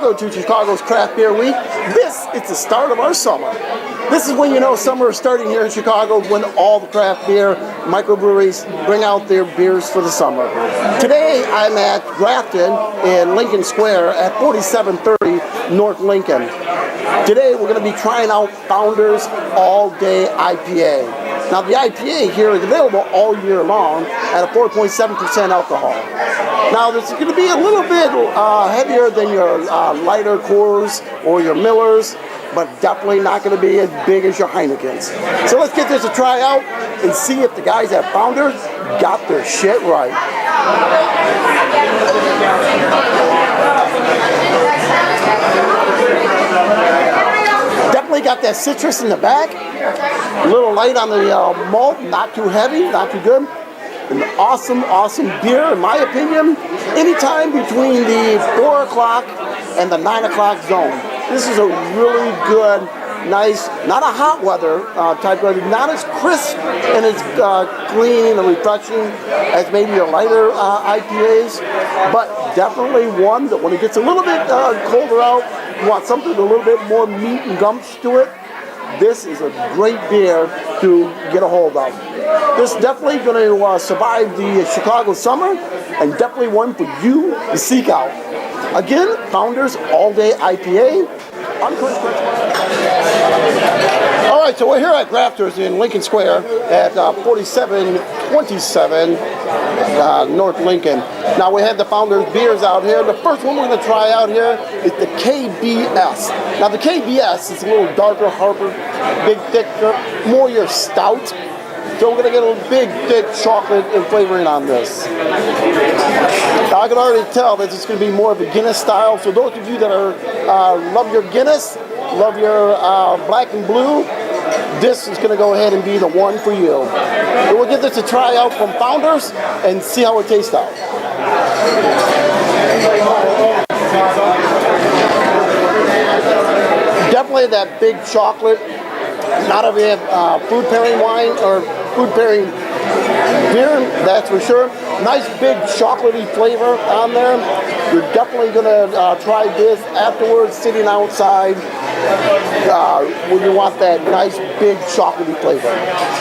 Chicago to Chicago's Craft Beer Week. This is the start of our summer. This is when you know summer is starting here in Chicago, when all the craft beer microbreweries bring out their beers for the summer. Today I'm at Grafton in Lincoln Square at 4730 North Lincoln. Today we're going to be trying out Founders All Day IPA. Now the IPA here is available all year long at a 4.7% alcohol. Now this is going to be a little bit heavier than your lighter Coors or your Millers, but definitely not going to be as big as your Heinekens. So let's get this a try out and see if the guys at Founders got their shit right. Definitely got that citrus in the back. A little light on the malt, not too heavy, not too good. An awesome, awesome beer, in my opinion. Anytime between the 4 o'clock and the 9 o'clock zone. This is a really good, nice, not a hot weather type of, not as crisp and as clean and refreshing as maybe your lighter IPAs, but definitely one that when it gets a little bit colder out, you want something with a little bit more meat and gumption to it. This is a great beer to get a hold of. This is definitely going to survive the Chicago summer, and definitely one for you to seek out. Again, Founders All Day IPA. I'm Chris. All right, so we're here at Grafters in Lincoln Square at 4727 North Lincoln. Now we have the Founders beers out here. The first one we're going to try out here is the KBS. Now the KBS is a little darker, harper, big, thicker, more your stout. So we're going to get a big, thick chocolate and flavoring on this. Now I can already tell that it's going to be more of a Guinness style. So those of you that are love your Guinness, love your black and blue, this is going to go ahead and be the one for you. So we'll give this a try out from Founders and see how it tastes out. Definitely that big chocolate. Not a food pairing wine or food pairing beer, that's for sure. Nice big chocolatey flavor on there. You're definitely going to try this afterwards, sitting outside when you want that nice big chocolatey flavor.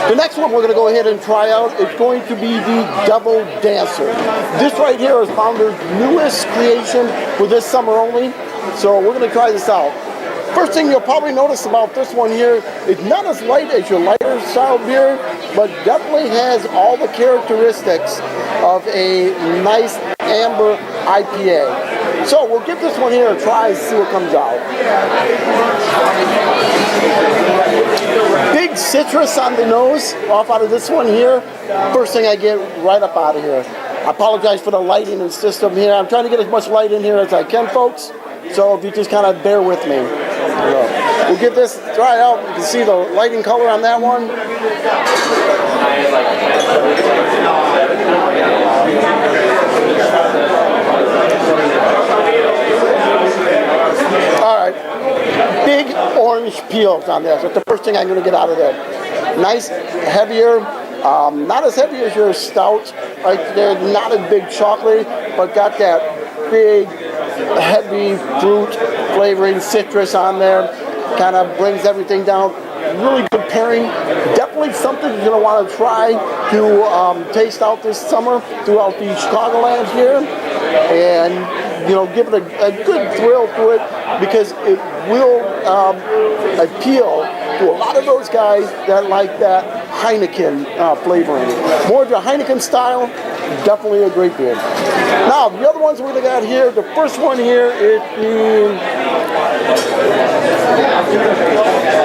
The next one we're going to go ahead and try out is going to be the Devil Dancer. This right here is Founders' newest creation for this summer only. So we're going to try this out. First thing you'll probably notice about this one here, it's not as light as your lighter style beer, but definitely has all the characteristics of a nice amber IPA. So we'll give this one here a try and see what comes out. Big citrus on the nose off out of this one here. First thing I get right up out of here. I apologize for the lighting and system here. I'm trying to get as much light in here as I can, folks. So if you just kind of bear with me. We'll give this a try out. You can see the lighting color on that one. Alright. Big orange peels on this. That's the first thing I'm going to get out of there. Nice, heavier. Not as heavy as your stout. Right there. Not as big chocolate, but got that big, heavy fruit flavoring, citrus on there. Kind of brings everything down. Really good pairing. Definitely something you're going to want to try to taste out this summer throughout the Chicagoland here. And, you know, give it a good thrill to it, because it will appeal to a lot of those guys that like that Heineken flavoring. More of your Heineken style, definitely a great beer. Now, the other ones we got here, the first one here is the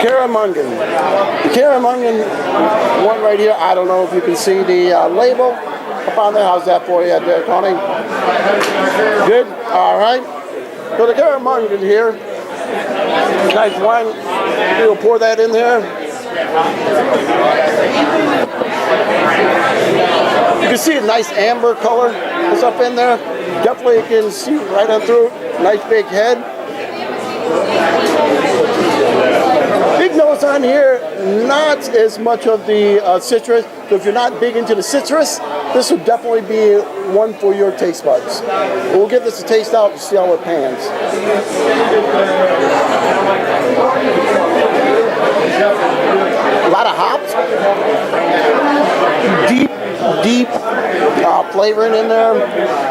Caramungan. The Caramungan one right here, I don't know if you can see the label up on there. How's that for you there, Tony? Good? All right. So the Caramungan here, nice wine. We'll pour that in there. You can see a nice amber color is up in there. Definitely you can see right on through. Nice big head. Big notes on here, not as much of the citrus. So if you're not big into the citrus, this would definitely be one for your taste buds. We'll give this a taste out and see how it pans. A lot of hops, deep flavoring in there.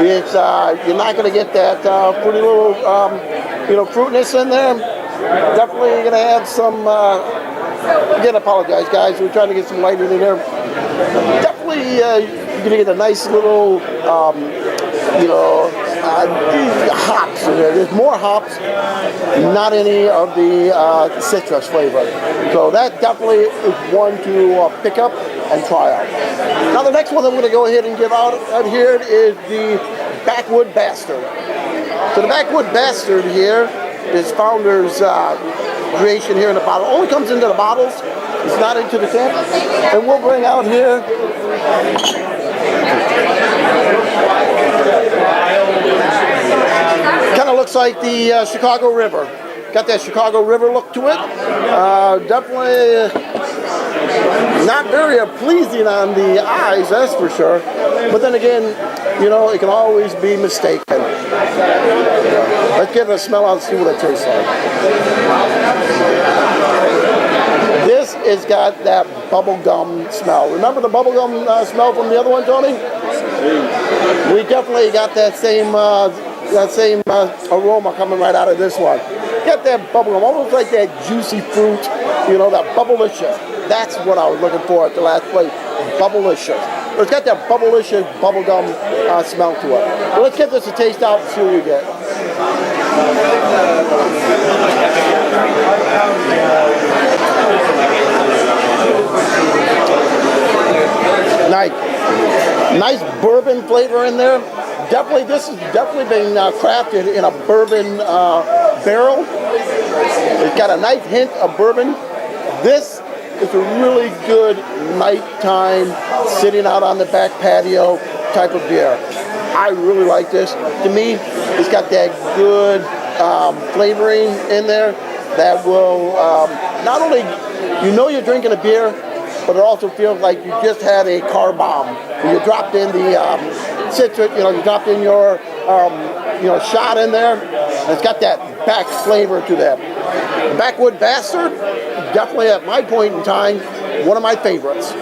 It's you're not going to get that pretty little fruitiness in there. Definitely going to have some. Again, I apologize, guys. We're trying to get some lighting in there. Definitely, you're going to get a nice little, hops in there. There's more hops, not any of the citrus flavor. So that definitely is one to pick up and try out. Now, the next one I'm going to go ahead and give out here is the Backwood Bastard. So the Backwood Bastard here is Founder's creation here in the bottle. Only comes into the bottles. It's not into the can. And we'll bring out here. Kind of looks like the Chicago River. Got that Chicago River look to it. Definitely not very pleasing on the eyes, that's for sure. But then again, it can always be mistaken. Let's give it a smell out and see what it tastes like. This has got that bubblegum smell. Remember the bubblegum smell from the other one, Tony? We definitely got that same aroma coming right out of this one. Get that bubblegum, almost like that juicy fruit, that bubblicious. That's what I was looking for at the last place, bubblicious. It's got that bubblicious bubblegum smell to it. Well, let's get this a taste out and see what we get. Nice bourbon flavor in there. This has definitely been crafted in a bourbon barrel. It's got a nice hint of bourbon. This is a really good nighttime, sitting out on the back patio type of beer. I really like this. To me, it's got that good flavoring in there that will not only, you're drinking a beer, but it also feels like you just had a car bomb. You dropped in the citrus, you dropped in your, shot in there. And it's got that back flavor to that. Backwood Bastard, definitely at my point in time, one of my favorites.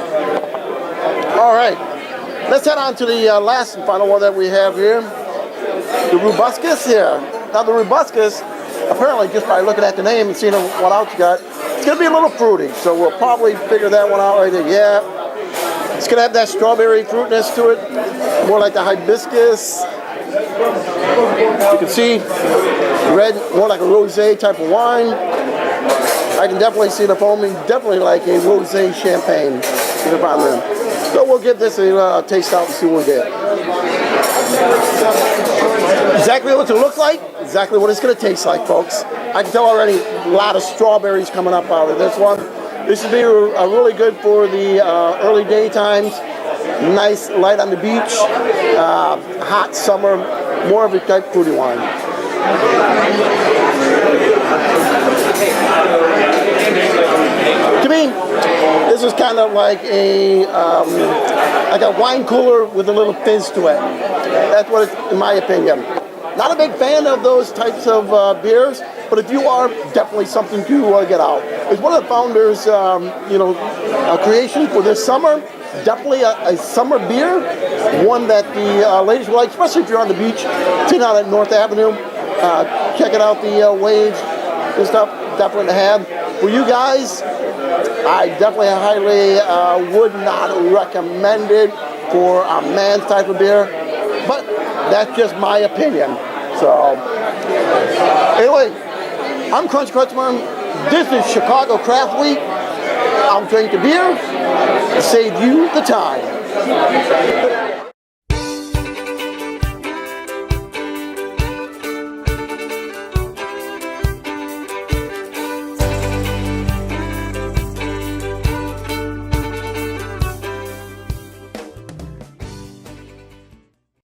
All right, let's head on to the last and final one that we have here. The Robuscus here. Now the Robuscus, apparently just by looking at the name and seeing what else you got, it's going to be a little fruity, so we'll probably figure that one out right there. Yeah, it's going to have that strawberry fruitiness to it, more like the hibiscus. You can see red, more like a rosé type of wine. I can definitely see the foaming, definitely like a rosé champagne. So we'll give this a taste out and see what we get. Exactly what it looks like, exactly what it's going to taste like, folks. I can tell already a lot of strawberries coming up out of this one. This should be really good for the early day times. Nice light on the beach, hot summer, more of a type fruity wine. To me, this is kind of like a wine cooler with a little fizz to it. That's what it's, in my opinion. Not a big fan of those types of beers, but if you are, definitely something to get out. It's one of the Founders' creation for this summer. Definitely a summer beer, one that the ladies will like, especially if you're on the beach, sitting out at North Avenue, checking out the waves and stuff. Definitely to have. For you guys, I definitely highly would not recommend it for a man's type of beer, but that's just my opinion. So, anyway, I'm Crunch Crunchman. This is Chicago Craft Week. I'll drink the beer, save you the time.